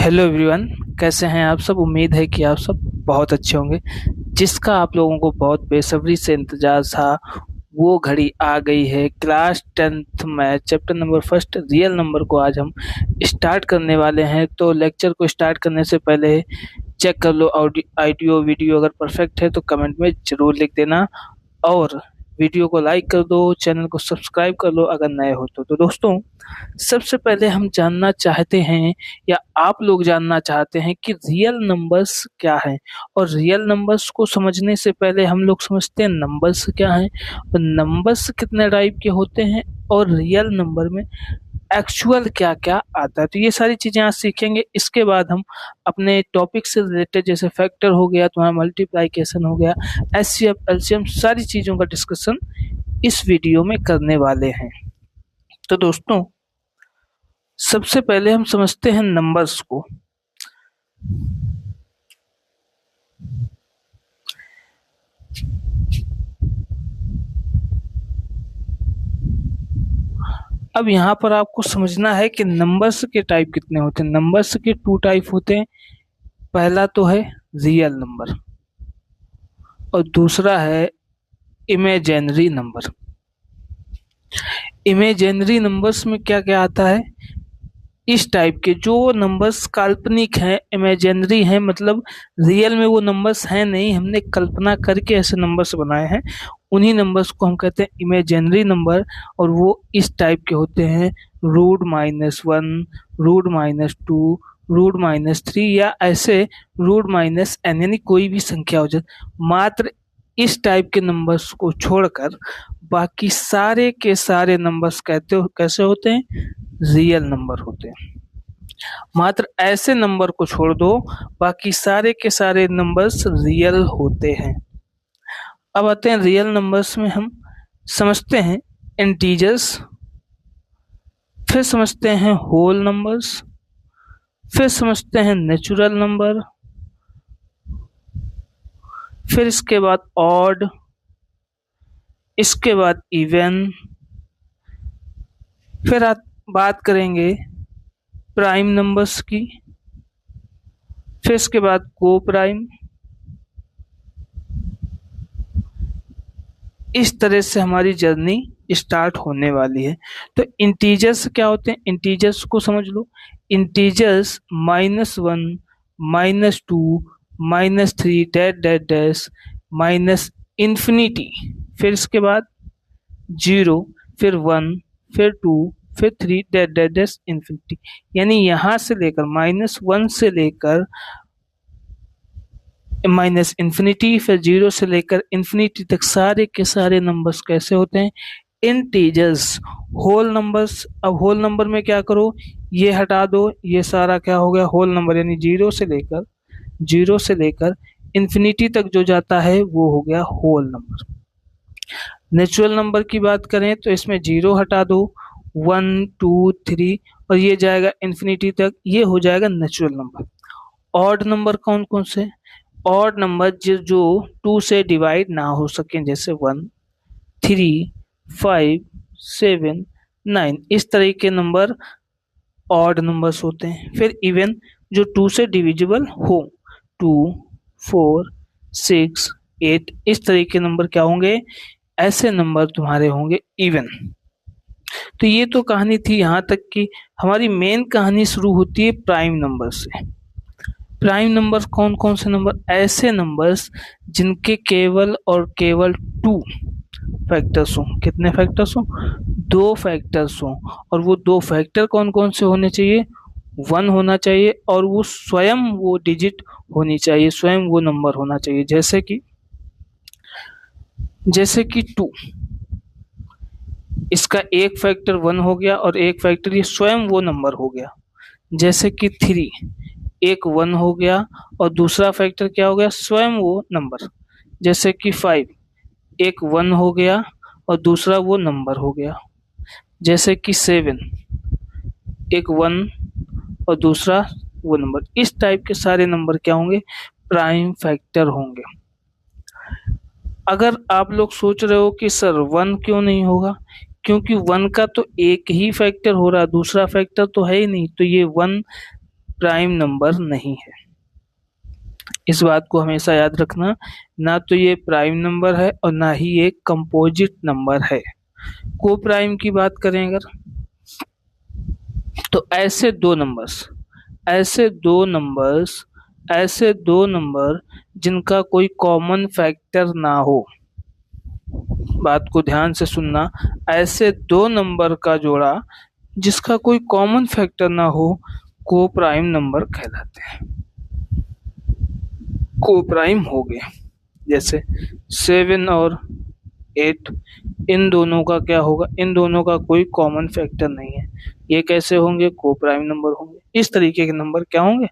Hello everyone. कैसे हैं आप सब? उम्मीद है कि आप सब बहुत अच्छे होंगे। जिसका आप लोगों को बहुत बेसब्री से इंतजार था वो घड़ी आ गई है। Class 10th math chapter number first real number को आज हम स्टार्ट करने वाले हैं। तो लेक्चर को स्टार्ट करने से पहले चेक कर लो ऑडियो वीडियो अगर परफेक्ट है तो कमेंट में जरूर लिख देना, और वीडियो को लाइक कर दो, चैनल को सब्सक्राइब कर लो अगर नए हो तो। दोस्तों, सबसे पहले हम जानना चाहते हैं या आप लोग जानना चाहते हैं कि रियल नंबर्स क्या है। और रियल नंबर्स को समझने से पहले हम लोग समझते हैं नंबर्स क्या है और नंबर्स कितने टाइप के होते हैं और रियल नंबर में एक्चुअल क्या क्या आता है। तो ये सारी चीजें आज सीखेंगे। इसके बाद हम अपने टॉपिक से रिलेटेड जैसे फैक्टर हो गया, तुम्हारा मल्टीप्लाइकेशन हो गया, एचसीएफ एलसीएम, सारी चीजों का डिस्कशन इस वीडियो में करने वाले हैं। तो दोस्तों, सबसे पहले हम समझते हैं नंबर्स को। अब यहाँ पर आपको समझना है कि नंबर्स के टाइप कितने होते हैं। नंबर्स के टू टाइप होते हैं। पहला तो है रियल नंबर और दूसरा है इमेजिनरी नंबर। इमेजिनरी नंबर्स में क्या क्या आता है? इस टाइप के जो नंबर्स काल्पनिक हैं, इमेजिनरी हैं, मतलब रियल में वो नंबर्स हैं नहीं, हमने कल्पना करके ऐसे नंबर्स बनाए हैं, उन्हीं नंबर्स को हम कहते हैं इमेजिनरी नंबर। और वो इस टाइप के होते हैं √-1, √-2, √-3 या ऐसे √-n, यानी कोई भी संख्या हो जाए। मात्र इस टाइप के नंबर्स को छोड़कर बाकी सारे के सारे नंबर्स कैसे होते हैं? रियल नंबर होते हैं। मात्र ऐसे नंबर को छोड़ दो, बाकी सारे के सारे नंबर्स रियल होते हैं। अब आते हैं रियल नंबर्स में। हम समझते हैं इंटीजर्स, फिर समझते हैं होल नंबर्स, फिर समझते हैं नेचुरल नंबर, फिर इसके बाद ऑड, इसके बाद इवन, फिर बात करेंगे प्राइम नंबर्स की, फिर इसके बाद को प्राइम। इस तरह से हमारी जर्नी स्टार्ट होने वाली है। तो इंटीजर्स क्या होते हैं? इंटीजर्स को समझ लो। Integers -1, -2, -3 dash dash dash -infinity, फिर इसके बाद 0, फिर 1, फिर 2, फिर 3 डैश डैश डैश इंफिनिटी। यानी यहां से लेकर -1 से लेकर -इंफिनिटी, फिर 0 से लेकर इंफिनिटी तक सारे के सारे नंबर्स कैसे होते हैं? इंटीजर्स। Whole numbers. अब होल नंबर में क्या करो, ये हटा दो, ये सारा क्या हो गया? Whole number. यानी 0 से लेकर इंफिनिटी तक जो जाता है वो हो गया होल नंबर। नेचुरल नंबर की बात करें तो इसमें 0 हटा दो, 1, 2, 3 और ये जाएगा इंफिनिटी तक, ये हो जाएगा नेचुरल नंबर। ऑड नंबर कौन कौन से? ऑड नंबर जो 2 से डिवाइड ना हो सके, जैसे 1, 3, 5, 7, 9, इस तरह के नंबर ऑड नंबर्स होते हैं। फिर इवन, जो 2 से डिविजिबल हो, 2, 4, 6, 8, इस तरह के नंबर क्या होंगे? ऐसे नंबर तुम्हारे होंगे इवन। तो ये तो कहानी थी यहाँ तक की। हमारी मेन कहानी शुरू होती है प्राइम नंबर से। प्राइम नंबर कौन कौन से नंबर? ऐसे नंबर्स जिनके केवल और केवल 2 फैक्टर्स हो। कितने फैक्टर्स हो? 2 फैक्टर्स हो। और वो 2 फैक्टर कौन कौन से होने चाहिए? 1 होना चाहिए और वो स्वयं वो डिजिट होनी चाहिए, स्वयं वो नंबर होना चाहिए। जैसे कि 2, इसका एक फैक्टर 1 हो गया और एक फैक्टर ये स्वयं वो नंबर हो गया। जैसे कि 3, एक 1 हो गया और दूसरा फैक्टर क्या हो गया? स्वयं वो नंबर। जैसे कि 5, एक 1 हो गया और दूसरा वो नंबर हो गया। जैसे कि 7, एक 1 और दूसरा वो नंबर। इस टाइप के सारे नंबर क्या होंगे? प्राइम फैक्टर होंगे। अगर आप लोग सोच रहे हो कि सर 1 क्यों नहीं होगा, क्योंकि 1 का तो एक ही फैक्टर हो रहा है, दूसरा फैक्टर तो है ही नहीं। तो ये 1 प्राइम नंबर नहीं है। इस बात को हमेशा याद रखना, ना तो ये प्राइम नंबर है और ना ही ये कंपोजिट नंबर है। को प्राइम की बात करें अगर, तो ऐसे दो नंबर जिनका कोई कॉमन फैक्टर ना हो, बात को ध्यान से सुनना, ऐसे दो नंबर का जोड़ा जिसका कोई कॉमन फैक्टर ना हो, को प्राइम नंबर कहलाते हैं। को प्राइम हो गए जैसे 7 और 8, इन दोनों का क्या होगा, इन दोनों का कोई कॉमन फैक्टर नहीं है, ये कैसे होंगे, को प्राइम नंबर होंगे। इस तरीके के नंबर क्या होंगे,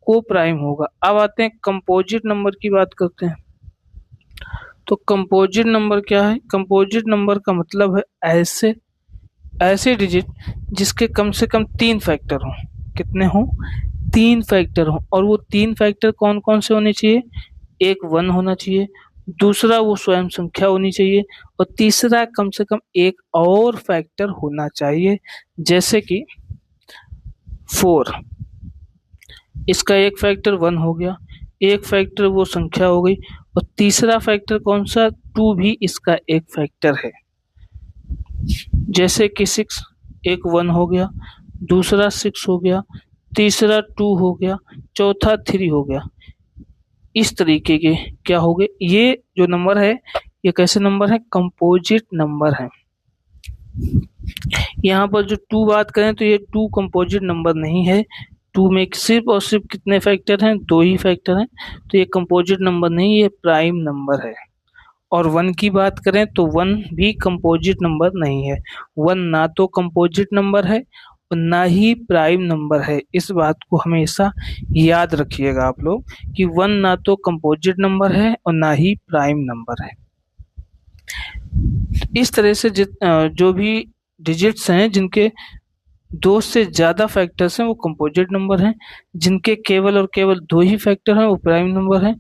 को प्राइम होगा। अब आते हैं कंपोजिट नंबर की बात करते हैं। तो कंपोजिट नंबर क्या है, कंपोजिट नंबर का मतलब है ऐसे डिजिट जिसके कम से कम 3 फैक्टर हों। कितने हों, 3 फैक्टर हों। और वो 3 फैक्टर कौन कौन से होने चाहिए, एक 1 होना चाहिए, दूसरा वो स्वयं संख्या होनी चाहिए, और तीसरा कम से कम एक और फैक्टर होना चाहिए, जैसे कि 4, इसका एक फैक्टर 1 हो गया, एक फैक्टर वो संख्या हो गई, और तीसरा फैक्टर कौन सा, 2 भी इसका एक फैक्टर है। जैसे कि 6, एक 1 हो गया, दूसरा 6 हो गया, तीसरा 2 हो गया, चौथा 3 हो गया। इस तरीके के क्या हो गए, ये जो नंबर है ये कैसे नंबर है, कंपोजिट नंबर है। यहाँ पर जो 2 बात करें तो ये 2 कंपोजिट नंबर नहीं है। 2 में सिर्फ और सिर्फ कितने फैक्टर हैं, 2 ही फैक्टर हैं, तो ये कंपोजिट नंबर नहीं, ये प्राइम नंबर है। और 1 की बात करें तो 1 भी कंपोजिट नंबर नहीं है। 1 ना तो कंपोजिट नंबर है और ना ही प्राइम नंबर है। इस बात को हमेशा याद रखिएगा आप लोग कि 1 ना तो कंपोजिट नंबर है और ना ही प्राइम नंबर है। इस तरह से जो भी डिजिट्स हैं जिनके 2 से ज्यादा फैक्टर्स हैं वो कंपोजिट नंबर हैं, जिनके केवल और केवल 2 ही फैक्टर हैं वो प्राइम नंबर हैं।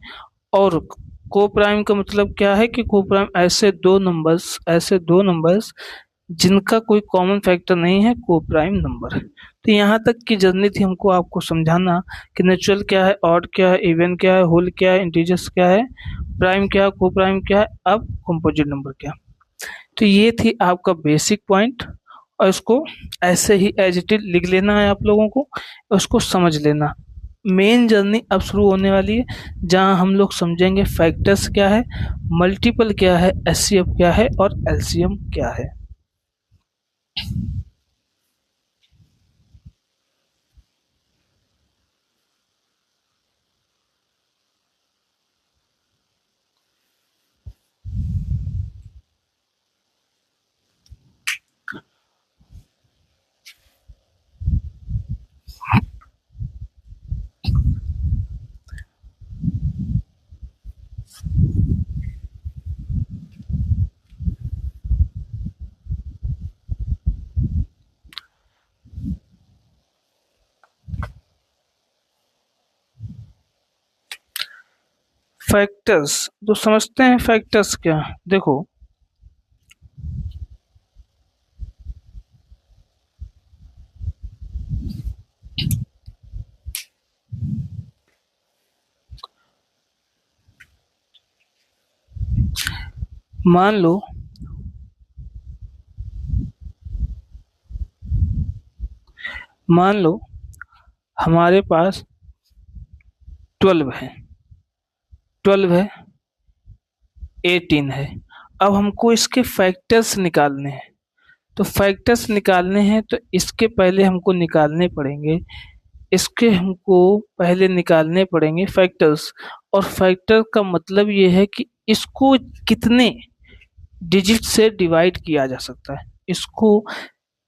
और को प्राइम का मतलब क्या है कि को प्राइम ऐसे दो नंबर्स जिनका कोई कॉमन फैक्टर नहीं है, को प्राइम नंबर है। तो यहाँ तक की जर्नी थी हमको आपको समझाना कि नेचुरल क्या है, ऑड क्या है, इवन क्या है, होल क्या है, इंटीजर्स क्या है, प्राइम क्या है, को प्राइम क्या है, अब कंपोजिट नंबर क्या। तो ये थी आपका बेसिक पॉइंट, और इसको ऐसे ही एज इट इज लिख लेना है आप लोगों को, उसको समझ लेना। मेन जर्नी अब शुरू होने वाली है जहां हम लोग समझेंगे फैक्टर्स क्या है, मल्टीपल क्या है, एचसीएफ क्या है और एलसीएम क्या है। फैक्टर्स तो समझते हैं, फैक्टर्स क्या, देखो मान लो हमारे पास 12 है, 18 है। अब हमको इसके फैक्टर्स निकालने हैं, तो फैक्टर्स निकालने हैं तो इसके पहले हमको निकालने पड़ेंगे फैक्टर्स। और फैक्टर का मतलब ये है कि इसको कितने डिजिट से डिवाइड किया जा सकता है, इसको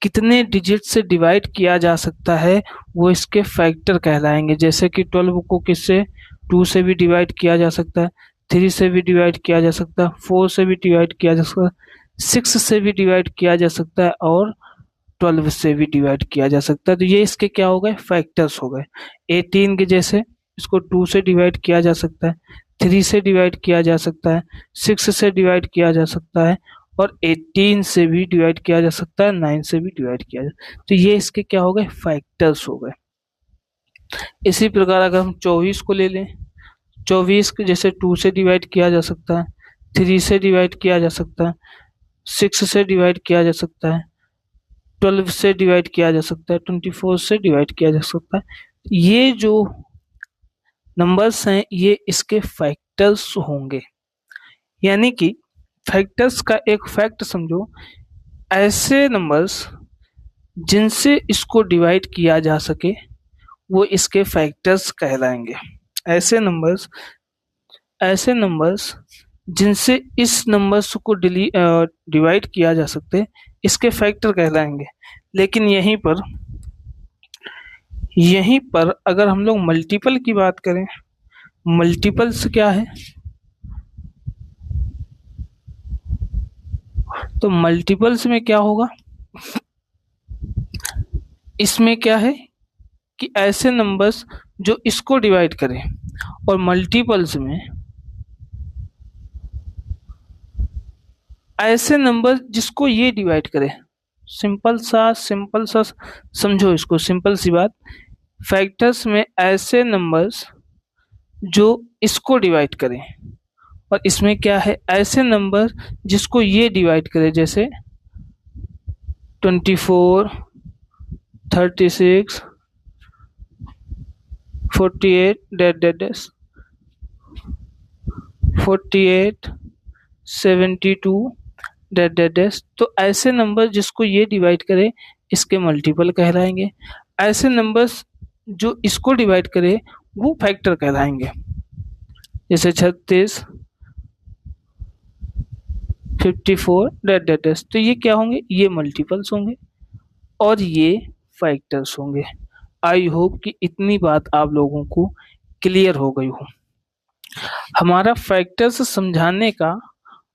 कितने डिजिट से डिवाइड किया जा सकता है, वो इसके फैक्टर कहलाएंगे। जैसे कि 12 को किससे, 2 से भी डिवाइड किया जा सकता है, 3 से भी डिवाइड किया जा सकता है, 4 से भी डिवाइड किया जा सकता है, 6 से भी डिवाइड किया जा सकता है, और 12 से भी डिवाइड किया जा सकता है। तो ये इसके क्या हो गए, फैक्टर्स हो गए। 18 के जैसे इसको 2 से डिवाइड किया जा सकता है, 3 से डिवाइड किया जा सकता है, 6 से डिवाइड किया जा सकता है, और 18 से भी डिवाइड किया जा सकता है, 9 से भी डिवाइड किया जा। तो ये इसके क्या हो गए, फैक्टर्स हो गए। इसी प्रकार अगर हम 24 को ले लें, 24 को जैसे 2 से डिवाइड किया जा सकता है, 3 से डिवाइड किया जा सकता है, 6 से डिवाइड किया जा सकता है, 12 से डिवाइड किया जा सकता है, 24 से डिवाइड किया जा सकता है। ये जो नंबर्स हैं ये इसके फैक्टर्स होंगे। यानी कि फैक्टर्स का एक फैक्ट समझो, ऐसे नंबर्स जिनसे इसको डिवाइड किया जा सके वो इसके फैक्टर्स कहलाएंगे। ऐसे नंबर्स जिनसे इस नंबर्स को डिवाइड किया जा सकते इसके फैक्टर कहलाएंगे। लेकिन यहीं पर अगर हम लोग मल्टीपल की बात करें, मल्टीपल्स क्या है, तो मल्टीपल्स में क्या होगा, इसमें क्या है कि ऐसे नंबर्स जो इसको डिवाइड करें, और मल्टीपल्स में ऐसे नंबर जिसको ये डिवाइड करे। सिंपल सा समझो इसको, सिंपल सी बात। फैक्टर्स में ऐसे नंबर्स जो इसको डिवाइड करें, और इसमें क्या है, ऐसे नंबर जिसको ये डिवाइड करे, जैसे 24, 36, 48 48, 72 तो ऐसे नंबर जिसको ये डिवाइड करे इसके मल्टीपल कहलाएंगे। ऐसे नंबर्स जो इसको डिवाइड करे वो फैक्टर कहलाएंगे। जैसे 36, 54 तो ये क्या होंगे, ये मल्टीपल्स होंगे और ये फैक्टर्स होंगे। आई होप कि इतनी बात आप लोगों को क्लियर हो गई हो। हमारा फैक्टर्स समझाने का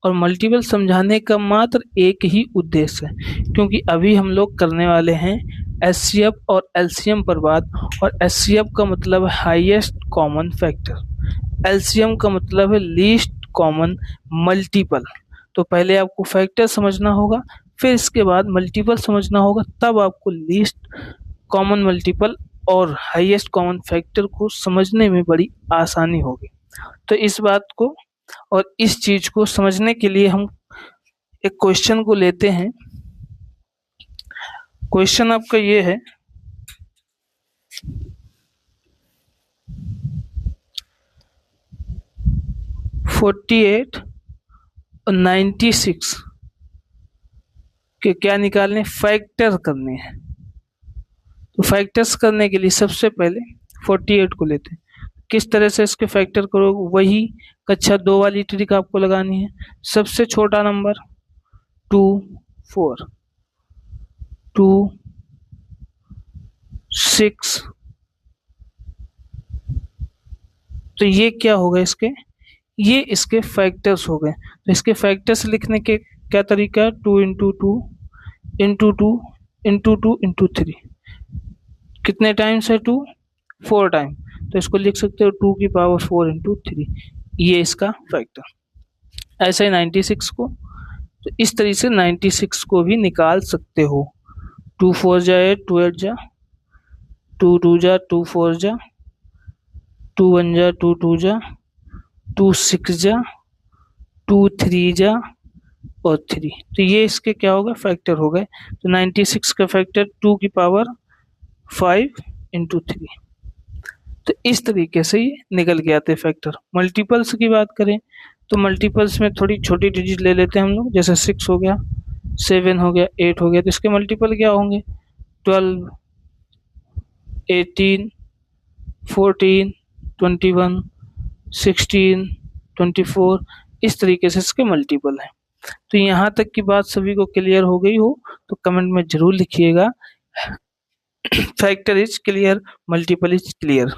और मल्टीपल समझाने का मात्र एक ही उद्देश्य है, क्योंकि अभी हम लोग करने वाले हैं एचसीएफ और एलसीएम पर बात। और एचसीएफ का मतलब है हाईएस्ट कॉमन फैक्टर, एलसीएम का मतलब है लीस्ट कॉमन मल्टीपल। तो पहले आपको फैक्टर समझना होगा, फिर इसके बाद मल्टीपल समझना होगा, तब आपको लीस्ट कॉमन मल्टीपल और हाईएस्ट कॉमन फैक्टर को समझने में बड़ी आसानी होगी। तो इस बात को और इस चीज को समझने के लिए हम एक क्वेश्चन को लेते हैं। क्वेश्चन आपका ये है, और 96 के क्या निकालने, फैक्टर करने हैं। तो फैक्टर्स करने के लिए सबसे पहले 48 को लेते हैं। किस तरह से इसके फैक्टर करोगे, वही कक्षा 2 वाली ट्रिक आपको लगानी है। सबसे छोटा नंबर 2, 4, 2, 6, तो ये क्या होगा, ये इसके फैक्टर्स हो गए। तो इसके फैक्टर्स लिखने के क्या तरीका है, 2 इंटू 2 इंटू 2 इंटू 2 इंटू 3। कितने टाइम्स है 2, 4 टाइम, तो इसको लिख सकते हो 2 की पावर 4 इंटू 3, ये इसका फैक्टर। ऐसे ही 96 को, तो इस तरीके से 96 को भी निकाल सकते हो। 2 4 जा 8, 2 8 जा, 2 2 जा, 2 4 जा, 2 1 जा, 2 2 जा, 2 6 जा, 2 3 जा और 3। तो ये इसके क्या होगा, फैक्टर हो गए। तो 96 का फैक्टर 2 की पावर 5 इंटू 3। तो इस तरीके से ये निकल के आते फैक्टर। मल्टीपल्स की बात करें तो मल्टीपल्स में थोड़ी छोटी डिजिट ले लेते हैं हम लोग, जैसे 6 हो गया, 7 हो गया, 8 हो गया, तो इसके मल्टीपल क्या होंगे, 12, 18, 14, 21, 16, 24, इस तरीके से इसके मल्टीपल हैं। तो यहाँ तक की बात सभी को क्लियर हो गई हो तो कमेंट में जरूर लिखिएगा, factor is clear, multiple is clear.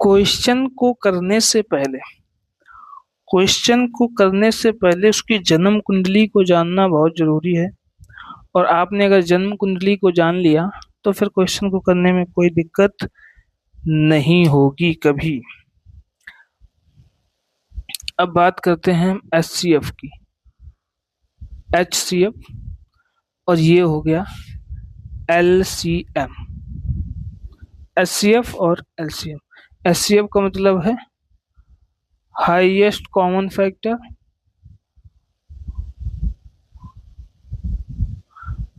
Question को करने से उसकी जन्म कुंडली को जानना बहुत जरूरी है। और आपने अगर जन्म कुंडली को जान लिया तो फिर क्वेश्चन को करने में कोई दिक्कत नहीं होगी कभी। अब बात करते हैं HCF की। HCF और ये हो गया LCM। HCF और LCM। HCF का मतलब है हाईएस्ट कॉमन फैक्टर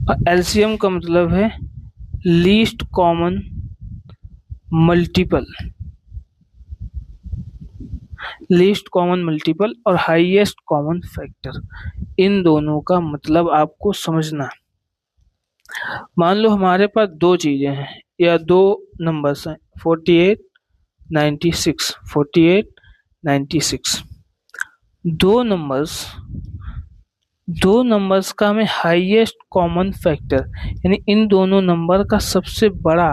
और LCM का मतलब है least common multiple. Least common multiple और हाईएस्ट कॉमन फैक्टर, इन दोनों का मतलब आपको समझना है। मान लो हमारे पास दो चीजें हैं या दो नंबर्स हैं 48 96। 48 96 दो नंबर्स का हमें हाईएस्ट कॉमन फैक्टर यानी इन दोनों नंबर का सबसे बड़ा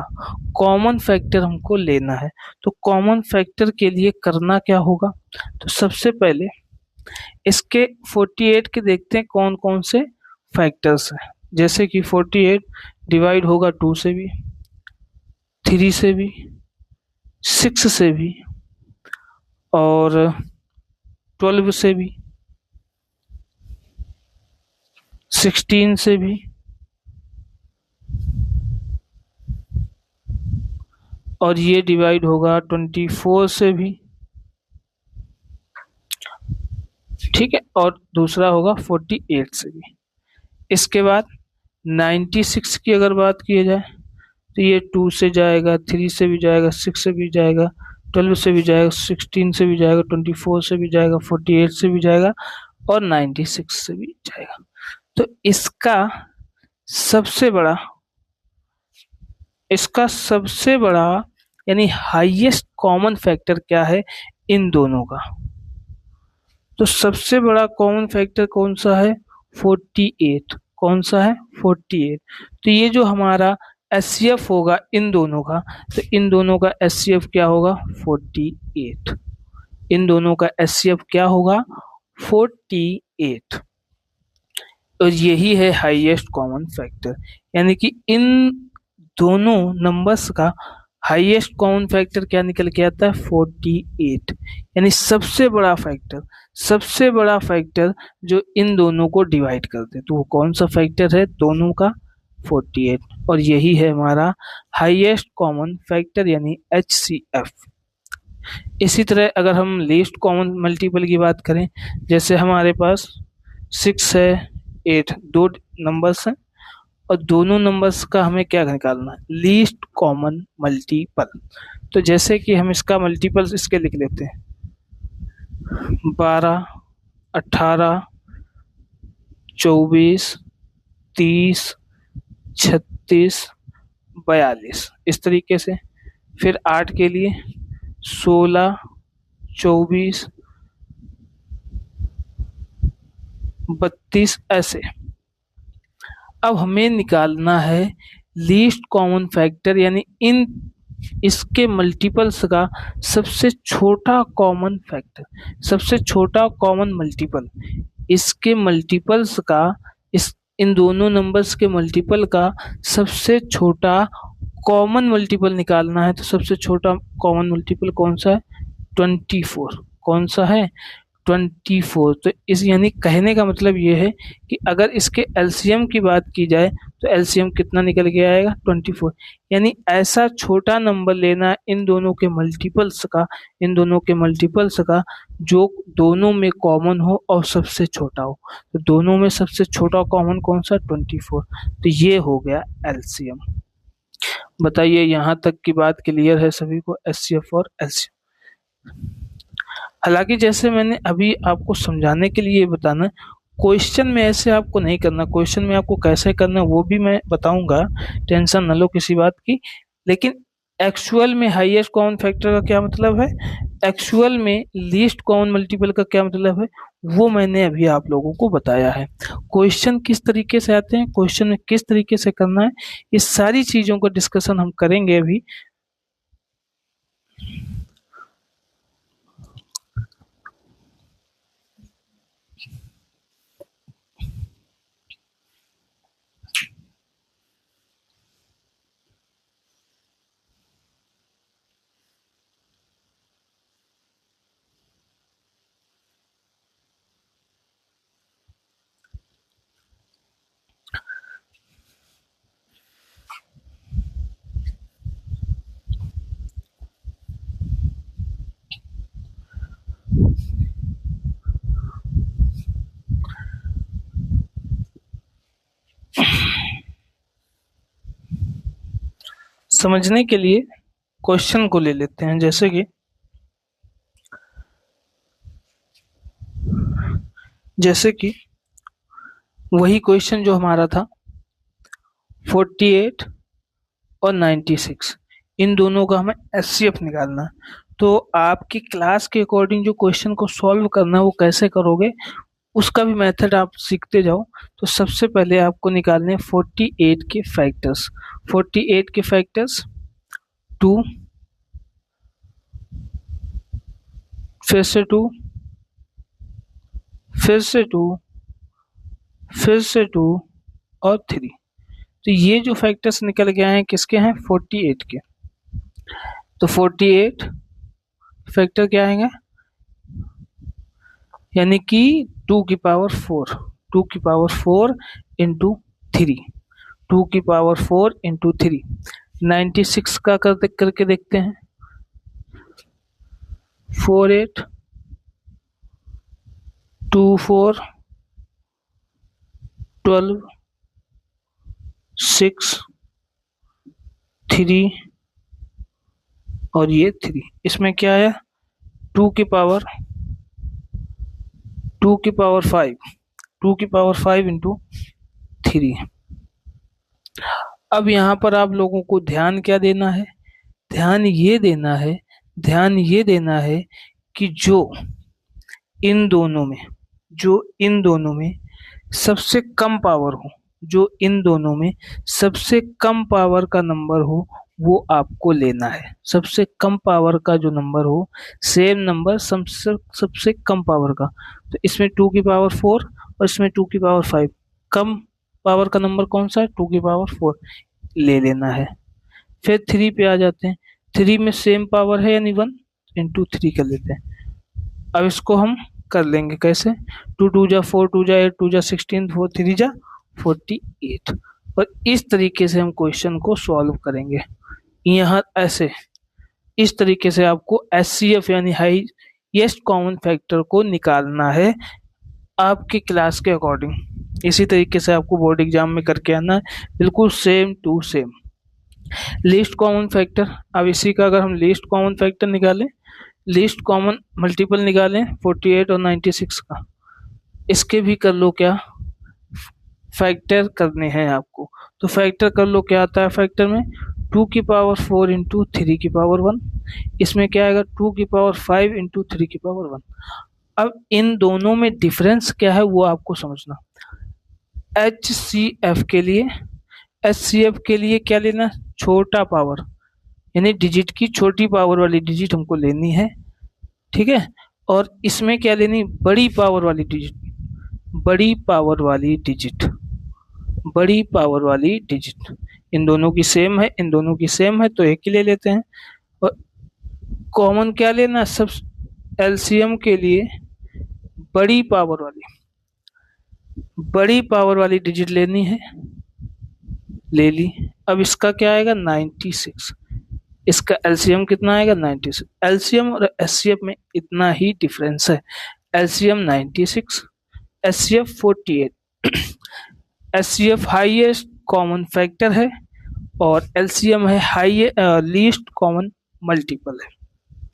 कॉमन फैक्टर हमको लेना है। तो कॉमन फैक्टर के लिए करना क्या होगा, तो सबसे पहले इसके 48 के देखते हैं कौन कौन से फैक्टर्स हैं। जैसे कि 48 डिवाइड होगा 2 से भी, 3 से भी, 6 से भी और 12 से भी, 16 से भी और ये डिवाइड होगा 24 से भी, ठीक है, और दूसरा होगा 48 से भी। इसके बाद 96 की अगर बात की जाए तो ये 2 से जाएगा, 3 से भी जाएगा, 6 से भी जाएगा, 12 से भी जाएगा, 16 से भी जाएगा, 24 से भी जाएगा, 48 से भी जाएगा और 96 से भी जाएगा। तो इसका सबसे बड़ा यानी हाईएस्ट कॉमन फैक्टर क्या है इन दोनों का, तो सबसे बड़ा कॉमन फैक्टर कौन सा है 48। कौन सा है 48। तो ये जो हमारा HCF होगा इन दोनों का, तो इन दोनों का HCF क्या होगा 48। इन दोनों का HCF क्या होगा 48 और यही है हाईएस्ट कॉमन फैक्टर। यानी कि इन दोनों नंबर्स का हाईएस्ट कॉमन फैक्टर क्या निकल के आता है 48। यानी सबसे बड़ा फैक्टर जो इन दोनों को डिवाइड करते हैं, तो वो कौन सा फैक्टर है दोनों का 48 और यही है हमारा हाईएस्ट कॉमन फैक्टर यानी HCF। इसी तरह अगर हम लीस्ट कॉमन मल्टीपल की बात करें, जैसे हमारे पास 6 है 8, दो नंबर्स हैं और दोनों नंबर्स का हमें क्या निकालना है लीस्ट कॉमन मल्टीपल। तो जैसे कि हम इसका मल्टीपल इसके लिख लेते हैं 12 18 24 30 36 42 इस तरीके से। फिर 8 के लिए 16 24 32 ऐसे। अब हमें निकालना है लीस्ट कॉमन फैक्टर यानी इसके मल्टीपल्स का सबसे छोटा कॉमन फैक्टर, सबसे छोटा कॉमन मल्टीपल। इसके मल्टीपल्स का इन दोनों नंबर्स के मल्टीपल का सबसे छोटा कॉमन मल्टीपल निकालना है। तो सबसे छोटा कॉमन मल्टीपल कौन सा है 24। कौन सा है 24। तो इस यानी कहने का मतलब ये है कि अगर इसके LCM की बात की जाए तो LCM कितना निकल के आएगा 24। यानी ऐसा छोटा नंबर लेना इन दोनों के मल्टीपल्स का जो दोनों में कॉमन हो और सबसे छोटा हो। तो दोनों में सबसे छोटा कॉमन कौन सा 24। तो ये हो गया LCM। बताइए यहाँ तक की बात क्लियर है सभी को HCF और LCM। हालांकि जैसे मैंने अभी आपको समझाने के लिए बताना, क्वेश्चन में ऐसे आपको नहीं करना, क्वेश्चन में आपको कैसे करना वो भी मैं बताऊंगा, टेंशन न लो किसी बात की। लेकिन एक्चुअल में हाईएस्ट कॉमन फैक्टर का क्या मतलब है, एक्चुअल में लीस्ट कॉमन मल्टीपल का क्या मतलब है, वो मैंने अभी आप लोगों को बताया है। क्वेश्चन किस तरीके से आते हैं, क्वेश्चन में किस तरीके से करना है, इस सारी चीजों का डिस्कशन हम करेंगे अभी। समझने के लिए क्वेश्चन को ले लेते हैं, जैसे कि वही क्वेश्चन जो हमारा था 48 और 96, इन दोनों का हमें एचसीएफ निकालना है। तो आपकी क्लास के अकॉर्डिंग जो क्वेश्चन को सॉल्व करना है वो कैसे करोगे, उसका भी मेथड आप सीखते जाओ। तो सबसे पहले आपको निकालने 48 के फैक्टर्स। 48 के फैक्टर्स 2, फिर से 2, फिर से 2, फिर से 2 और 3। तो ये जो फैक्टर्स निकल के आए हैं किसके हैं, 48 के। तो 48 फैक्टर क्या आएंगे, यानी कि 2 की पावर 4, 2 की पावर 4 इंटू 3, 2 की पावर 4 इंटू 3। 96 का करके देखते हैं। 48 2 4 12 6 3 और ये 3। इसमें क्या आया, 2 की पावर 5, 2 की पावर 5 इंटू 3। अब यहाँ पर आप लोगों को ध्यान क्या देना है, ध्यान ये देना है कि जो इन दोनों में सबसे कम पावर हो, जो इन दोनों में सबसे कम पावर का नंबर हो वो आपको लेना है। सबसे कम पावर का जो नंबर हो, सेम नंबर सबसे कम पावर का। तो इसमें 2 की पावर 4 और इसमें 2 की पावर 5, कम पावर का नंबर कौन सा है, 2 की पावर 4 ले लेना है। फिर 3 पे आ जाते हैं। 3 में सेम पावर है यानी 1 इंटू 3 कर लेते हैं। अब इसको हम कर लेंगे कैसे, 2 2 जा 4, 2 जा 8, 2 जा 16, 4 3 जा 48। और इस तरीके से हम क्वेश्चन को सॉल्व करेंगे। यहाँ ऐसे इस तरीके से आपको एचसीएफ यानी हाईएस्ट कॉमन फैक्टर को निकालना है आपके क्लास के अकॉर्डिंग। इसी तरीके से आपको बोर्ड एग्जाम में करके आना है, बिल्कुल same to same. Least common factor, अब इसी का अगर हम लीस्ट कॉमन फैक्टर निकालें, लीस्ट कॉमन मल्टीपल निकालें 48 और 96 का, इसके भी कर लो क्या, फैक्टर करने हैं आपको। तो फैक्टर कर लो, क्या आता है फैक्टर में, 2 की पावर 4 इंटू 3 की पावर 1। इसमें क्या आएगा, 2 की पावर 5 इंटू 3 की पावर 1। अब इन दोनों में डिफरेंस क्या है वो आपको समझना। एचसीएफ के लिए क्या लेना, छोटा पावर, यानी डिजिट की छोटी पावर वाली डिजिट हमको लेनी है, ठीक है। और इसमें क्या लेनी, बड़ी पावर वाली डिजिट, बड़ी पावर वाली डिजिट। इन दोनों की सेम है, इन दोनों की सेम है तो एक ही ले लेते हैं। और कॉमन क्या लेना, सब एलसीएम के लिए बड़ी पावर वाली डिजिट लेनी है, ले ली। अब इसका क्या आएगा 96, इसका एलसीएम कितना आएगा 96। एलसीएम और एचसीएफ में इतना ही डिफरेंस है, LCM 96, HCF 48। HCF highest common factor है और एलसीएम है लीस्ट कॉमन मल्टीपल है।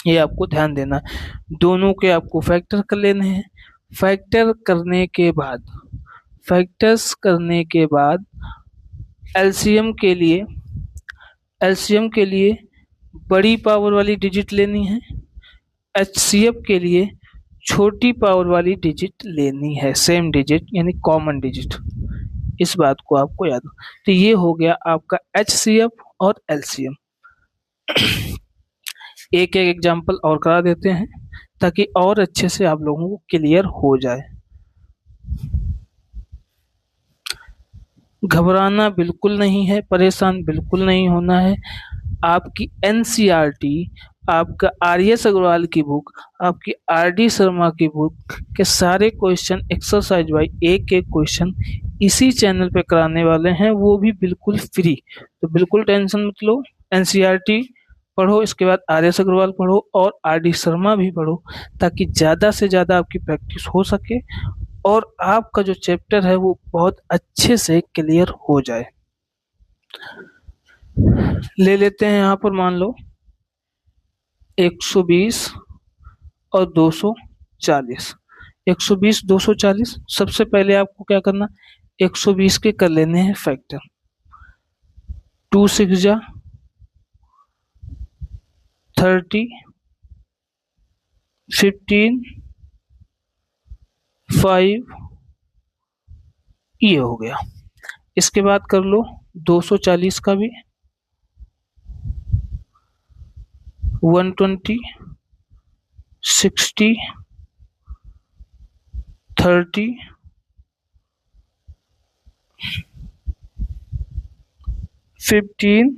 ये आपको ध्यान देना है, दोनों के आपको फैक्टर कर लेने हैं। फैक्टर्स करने के बाद एलसीएम के लिए बड़ी पावर वाली डिजिट लेनी है, एचसीएफ के लिए छोटी पावर वाली डिजिट लेनी है, सेम डिजिट यानी कॉमन डिजिट। इस बात को आपको याद हो। तो ये हो गया आपका एचसीएफ और एलसीएम। एक एग्जांपल और करा देते हैं ताकि और अच्छे से आप लोगों को क्लियर हो जाए। घबराना बिल्कुल नहीं है, परेशान बिल्कुल नहीं होना है। आपकी एनसीईआरटी, आपका आर.एस. अग्रवाल की बुक, आपकी आर.डी. शर्मा की बुक के सारे क्वेश्चन एक्सरसाइज वाइज एक क्वेश्चन इसी चैनल पे कराने वाले हैं, वो भी बिल्कुल फ्री। तो बिल्कुल टेंशन मत लो। एनसीईआरटी पढ़ो, इसके बाद आर एस अग्रवाल पढ़ो और आर डी शर्मा भी पढ़ो, ताकि ज़्यादा से ज़्यादा आपकी प्रैक्टिस हो सके और आपका जो चैप्टर है वो बहुत अच्छे से क्लियर हो जाए। ले लेते हैं यहाँ पर, मान लो 120 और 240। 120 240, सबसे पहले आपको क्या करना, 120 के कर लेने हैं फैक्टर। 2 6 जा 30, 15, 5, ये हो गया। इसके बाद कर लो 240 का भी, 120, 60, 30, 15,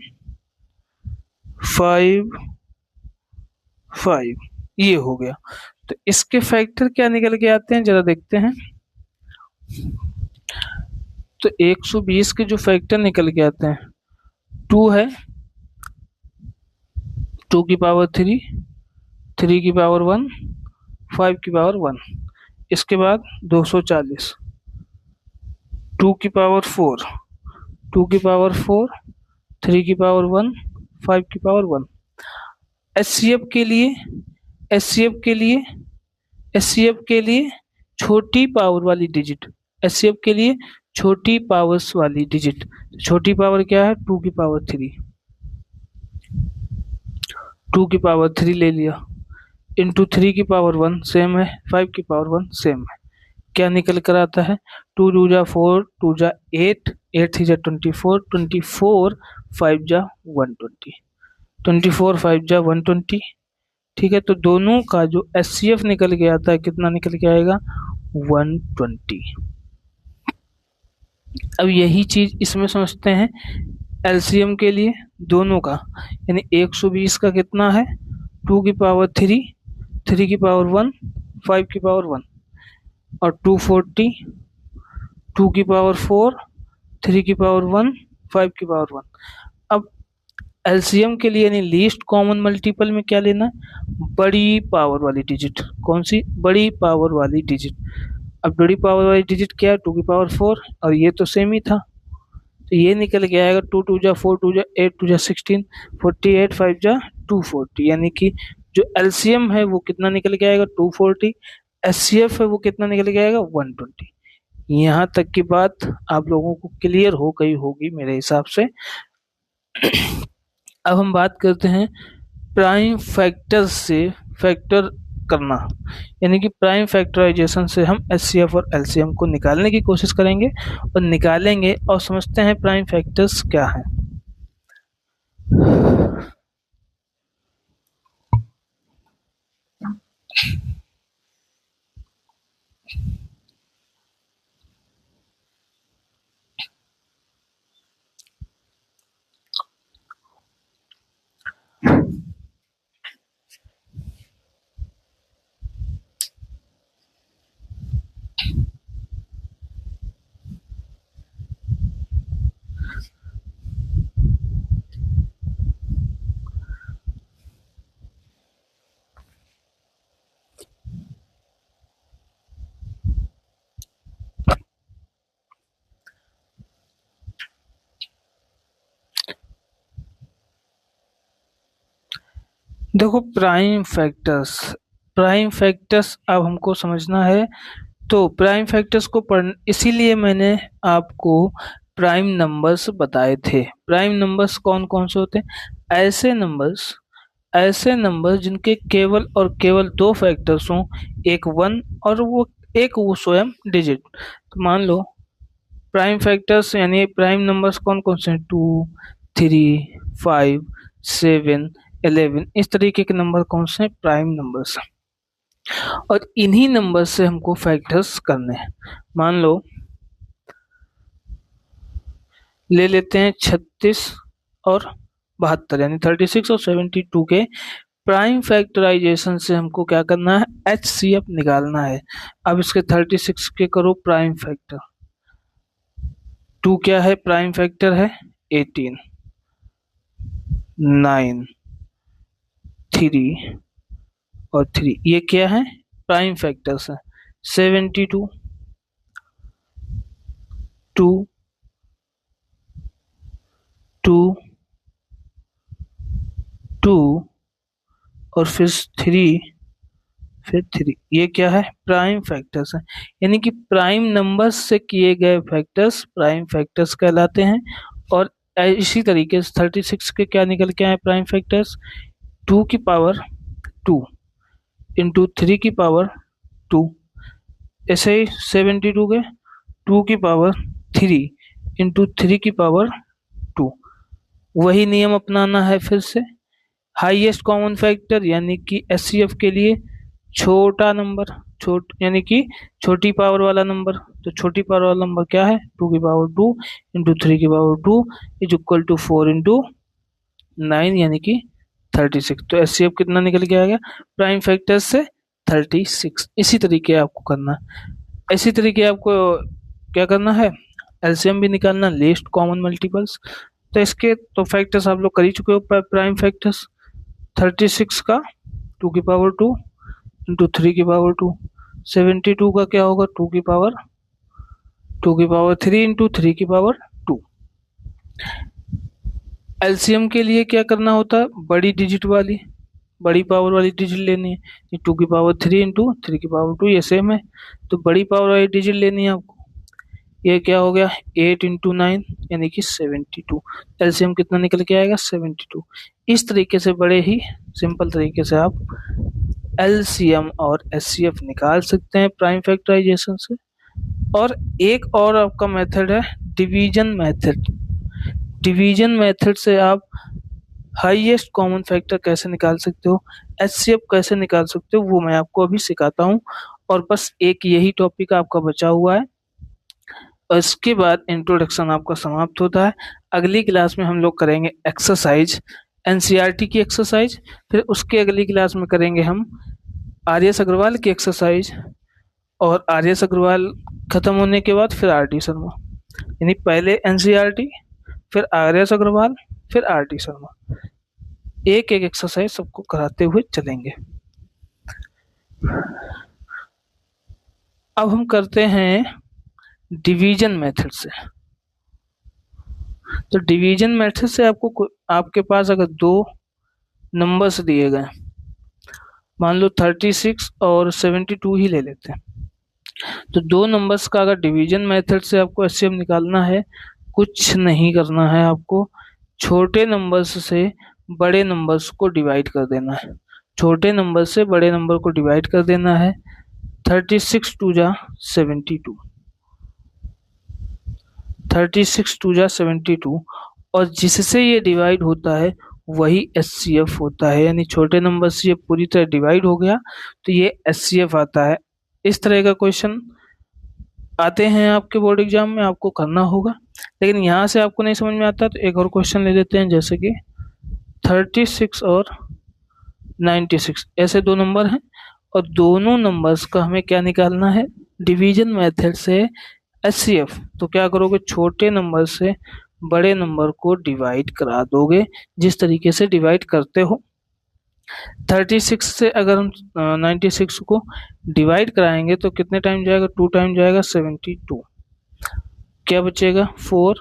5, 5, ये हो गया। तो इसके फैक्टर क्या निकल के आते हैं जरा देखते हैं। तो 120 के जो फैक्टर निकल के आते हैं, 2 है, 2 की पावर 3, 3 की पावर 1, 5 की पावर 1। इसके बाद 240, 2 की पावर 4, 2 की पावर 4, 3 की पावर 1, 5 की पावर 1। एचसीएफ के लिए, एचसीएफ के लिए, एचसीएफ के लिए छोटी पावर वाली डिजिट, एचसीएफ के लिए छोटी पावर्स वाली डिजिट। छोटी पावर क्या है, 2 की पावर 3, 2 की पावर 3 ले लिया, इंटू 3 की पावर 1 सेम है, 5 की पावर 1 सेम है। क्या निकल कर आता है, 2 2 जा 4, 2 जा 8, 8 3 जा 24, 24 5 जा 120, 24 5 जा 120। ठीक है, तो दोनों का जो एचसीएफ निकल के आता है, कितना निकल के आएगा, 120। अब यही चीज इसमें समझते हैं एलसीएम के लिए दोनों का, यानी 120 का कितना है, 2 की पावर 3, 3 की पावर 1, 5 की पावर 1, और 240, 2 की पावर 4, 3 की पावर 1, 5 की पावर 1। अब एलसीएम के लिए यानी लीस्ट कॉमन मल्टीपल में क्या लेना, बड़ी पावर वाली डिजिट। कौन सी, बड़ी पावर वाली डिजिट। अब बड़ी पावर वाली डिजिट क्या है, 2 की पावर 4, और ये तो सेम ही था, तो ये निकल के आएगा 2 2 जा 4, 2 जा 8, 2 जा 16, 48 5 जा 240, यानी कि जो एलसीएम है वो कितना निकल के आएगा, 240। एचसीएफ है वो कितना निकल के आएगा, 120। यहाँ तक की बात आप लोगों को क्लियर हो गई होगी मेरे हिसाब से। अब हम बात करते हैं प्राइम फैक्टर्स से फैक्टर करना, यानी कि प्राइम फैक्टराइजेशन से हम एचसीएफ और एलसीएम को निकालने की कोशिश करेंगे और निकालेंगे और समझते हैं प्राइम फैक्टर्स क्या है। देखो प्राइम फैक्टर्स, प्राइम फैक्टर्स अब हमको समझना है। तो प्राइम फैक्टर्स को पढ़, इसीलिए मैंने आपको प्राइम नंबर्स बताए थे। प्राइम नंबर्स कौन कौन से होते हैं, ऐसे नंबर्स, ऐसे नंबर जिनके केवल और केवल दो फैक्टर्स हों, एक 1 और वो स्वयं डिजिट। तो मान लो प्राइम फैक्टर्स यानी प्राइम नंबर्स कौन कौन से हैं, 2 3 5 7 11, इस तरीके के नंबर कौन से हैं, प्राइम नंबर्स। और इन्हीं नंबर से हमको फैक्टर्स करने हैं। मान लो ले लेते हैं 36 और 72, यानी 36 और 72 के प्राइम फैक्टराइजेशन से हमको क्या करना है, एचसीएफ निकालना है। अब इसके 36 के करो प्राइम फैक्टर, 2 क्या है प्राइम फैक्टर है, 18, 9, 3 और 3, ये क्या है? प्राइम फैक्टर्स है। 72, 2, 2, 2 और फिर 3, फिर 3, ये क्या है? प्राइम फैक्टर्स है। यानी कि प्राइम नंबर्स से किए गए फैक्टर्स प्राइम फैक्टर्स कहलाते हैं। और इसी तरीके से 36 के क्या निकल के आए प्राइम फैक्टर्स? 2 की पावर 2 इंटू 3 की पावर 2। ऐसे ही 72 के 2 की पावर 3 इंटू 3 की पावर 2। वही नियम अपनाना है फिर से। हाईएस्ट कॉमन फैक्टर यानी कि एचसीएफ के लिए छोटा नंबर, यानी कि छोटी पावर वाला नंबर। तो छोटी पावर वाला नंबर क्या है? 2 की पावर 2 इंटू 3 की power 2 is equal to 4 into 9 यानी कि 36। तो एचसीएफ कितना निकल के आ गया प्राइम फैक्टर से? 36। इसी तरीके आपको करना है। इसी तरीके आपको क्या करना है? एलसीएम भी निकालना, लीस्ट कॉमन मल्टीपल्स। तो इसके तो फैक्टर्स आप लोग कर ही चुके हो। प्राइम फैक्टर्स 36 का 2 की पावर 2 इंटू 3 की पावर 2। 72 का क्या होगा? 2 की पावर 3 इंटू 3 की पावर 2। एलसीएम के लिए क्या करना होता है? बड़ी डिजिट वाली, बड़ी पावर वाली डिजिट लेनी है। ये 2 की पावर 3 इंटू 3 की पावर 2, ये सेम है। तो बड़ी पावर वाली डिजिट लेनी है आपको। ये क्या हो गया? 8 इंटू 9 यानी कि 72। एलसीएम कितना निकल के आएगा? 72। इस तरीके से बड़े ही सिंपल तरीके से आप एलसीएम और एचसीएफ निकाल सकते हैं प्राइम फैक्टराइजेशन से। और एक और आपका मेथड है डिवीजन मेथड। डिवीजन मेथड से आप हाईएस्ट कॉमन फैक्टर कैसे निकाल सकते हो, एचसीएफ कैसे निकाल सकते हो, वो मैं आपको अभी सिखाता हूँ। और बस एक यही टॉपिक आपका बचा हुआ है और इसके बाद इंट्रोडक्शन आपका समाप्त होता है। अगली क्लास में हम लोग करेंगे एक्सरसाइज, एनसीईआरटी की एक्सरसाइज। फिर उसके अगली क्लास में करेंगे हम आर एस अग्रवाल की एक्सरसाइज। और आर एस अग्रवाल खत्म होने के बाद फिर आर टी शर्मा। यानी पहले एनसीईआरटी, फिर आर एस अग्रवाल, फिर आर टी शर्मा। एक एक एक्सरसाइज सबको कराते हुए चलेंगे। अब हम करते हैं डिवीजन मेथड से। तो डिवीजन मेथड से आपके पास अगर दो नंबर्स दिए गए, मान लो 36 और 72 ही ले लेते हैं। तो दो नंबर्स का अगर डिवीजन मेथड से आपको एचसीएफ निकालना है, कुछ नहीं करना है आपको। छोटे नंबर्स से बड़े नंबर्स को डिवाइड कर देना है। छोटे नंबर से बड़े नंबर को डिवाइड कर देना है। 36 टू जा 72, 36 टू जा 72। और जिससे ये डिवाइड होता है वही एचसीएफ होता है। यानी छोटे नंबर से ये पूरी तरह डिवाइड हो गया तो ये एचसीएफ आता है। इस तरह का क्वेश्चन आते हैं आपके बोर्ड एग्जाम में, आपको करना होगा। लेकिन यहाँ से आपको नहीं समझ में आता तो एक और क्वेश्चन ले लेते हैं, जैसे कि 36 और 96 ऐसे दो नंबर हैं और दोनों नंबर्स का हमें क्या निकालना है? डिवीजन मेथड से एचसीएफ। तो क्या करोगे? छोटे नंबर से बड़े नंबर को डिवाइड करा दोगे जिस तरीके से डिवाइड करते हो। 36 से अगर हम 96 को डिवाइड कराएंगे तो कितने टाइम जाएगा? 2 टाइम जाएगा 72। क्या बचेगा? 4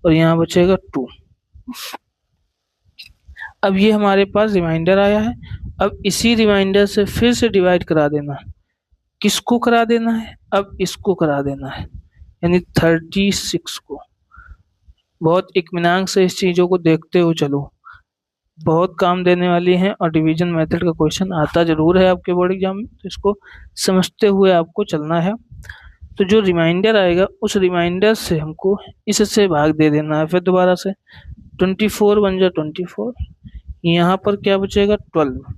और यहाँ बचेगा 2। अब ये हमारे पास रिमाइंडर आया है। अब इसी रिमाइंडर से फिर से डिवाइड करा देना है। किसको करा देना है? अब इसको करा देना है, यानी 36 को। बहुत इत्मीनान से इस चीज़ों को देखते हो चलो, बहुत काम देने वाली हैं। और डिवीजन मेथड का क्वेश्चन आता जरूर है आपके बोर्ड एग्जाम में, तो इसको समझते हुए आपको चलना है। तो जो रिमाइंडर आएगा उस रिमाइंडर से हमको इससे भाग दे देना है। फिर दोबारा से 24 बन जाए 24, यहाँ पर क्या बचेगा? 12।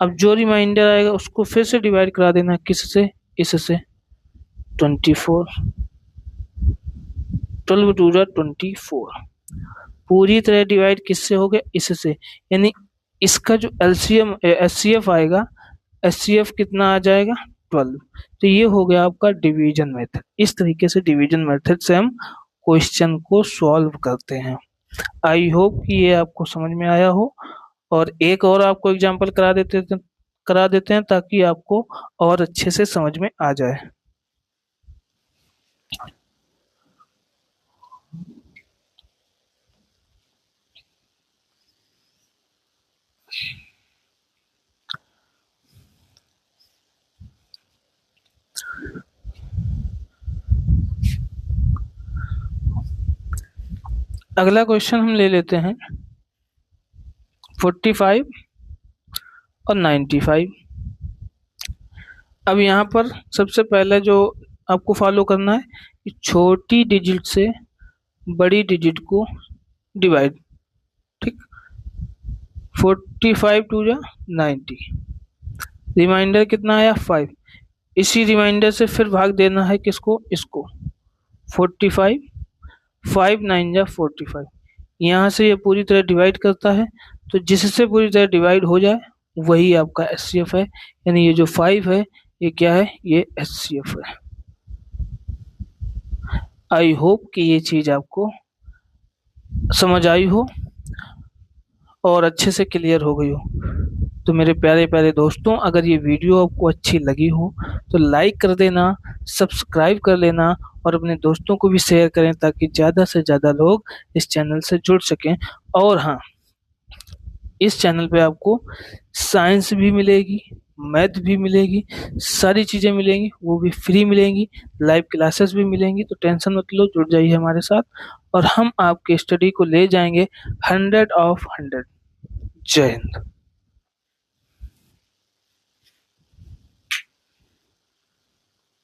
अब जो रिमाइंडर आएगा उसको फिर से डिवाइड करा देना, किससे? इससे 24, 12 टू जा 24। पूरी तरह डिवाइड किससे हो गया? इससे। यानी इसका जो एलसीएम एचसीएफ आएगा, एचसीएफ कितना आ जाएगा? 12। तो ये हो गया आपका डिवीजन मेथड। इस तरीके से डिवीजन मेथड से हम क्वेश्चन को सॉल्व करते हैं। आई होप कि ये आपको समझ में आया हो और एक और आपको एग्जांपल करा देते हैं ताकि आपको और अच्छे से समझ में आ जाए। अगला क्वेश्चन हम ले लेते हैं 45 और 95। अब यहाँ पर सबसे पहले जो आपको फॉलो करना है कि छोटी डिजिट से बड़ी डिजिट को डिवाइड। ठीक, 45 टू जा 90, रिमाइंडर कितना आया 5। इसी रिमाइंडर से फिर भाग देना है किसको, इसको 45, 5 9 जा 45। यहाँ से ये पूरी तरह डिवाइड करता है, तो जिससे पूरी तरह डिवाइड हो जाए वही आपका एचसीएफ है। यानी ये जो 5 है ये क्या है, ये एचसीएफ है। आई होप कि ये चीज आपको समझ आई हो और अच्छे से क्लियर हो गई हो। तो मेरे प्यारे प्यारे दोस्तों, अगर ये वीडियो आपको अच्छी लगी हो तो लाइक कर देना, सब्सक्राइब कर लेना और अपने दोस्तों को भी शेयर करें ताकि ज़्यादा से ज़्यादा लोग इस चैनल से जुड़ सकें। और हाँ, इस चैनल पे आपको साइंस भी मिलेगी, मैथ भी मिलेगी, सारी चीज़ें मिलेंगी, वो भी फ्री मिलेंगी, लाइव क्लासेस भी मिलेंगी। तो टेंशन मत लो, जुड़ जाइए हमारे साथ और हम आपके स्टडी को ले जाएंगे 100 ऑफ 100। जय हिंद।